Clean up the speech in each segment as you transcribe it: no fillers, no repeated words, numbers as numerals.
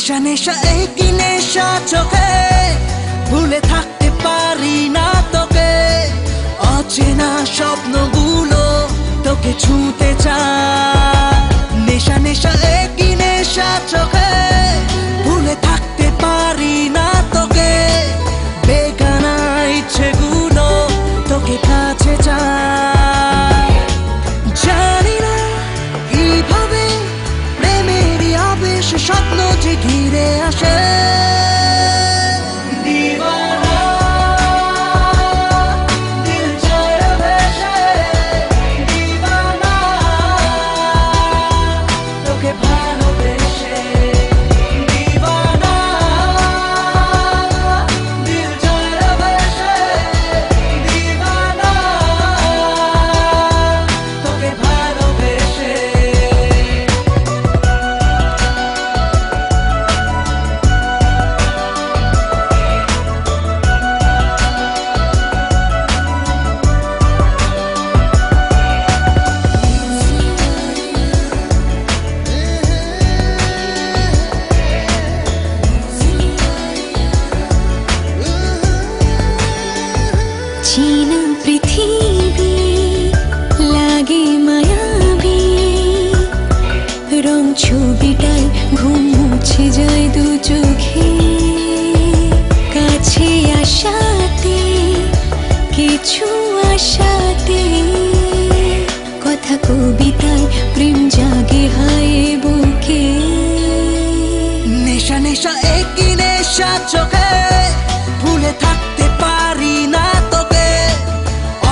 নেশা নেশা একই নেশা চোখে, ভুলে থাকতে পারি না তোকে। অচেনা স্বপ্নগুলো তোকে ছুঁতে চায়। নেশা নেশা একই নেশা চোখে, ভুলে থাকতে পারি না তোকে। বেগানা ইচ্ছেগুলো তোকে কাছে চায়। জানি না কিভাবে প্রেমেরই আবেশ স্বপ্ন যে ঘিরে আসে। चीना पृथ्वी लागे मायाबी, रंग छबिटाय घुम मुछे जाय दु चोखे। काछे आसाते किछु आसाते, कथा कविताय प्रेम जागे हाय बुके। नेशा नेशा एकई नेशा चोखे, भूले থাকতে পারি না তোকে।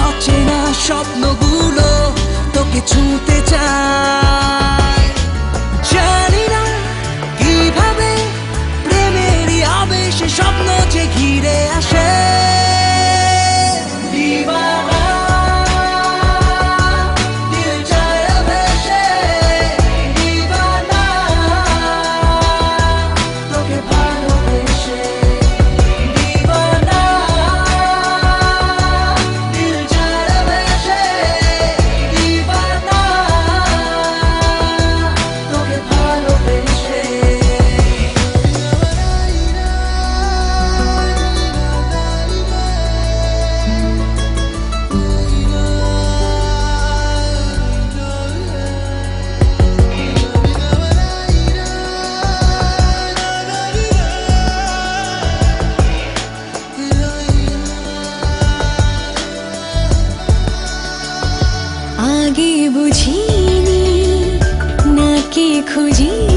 অচেনা স্বপ্নগুলো তোকে ছুঁতে চায়। জানি না কিভাবে প্রেমেরই আবেশে স্বপ্ন যে ঘিরে আসে। आगे बुझिनी ना के खुजी।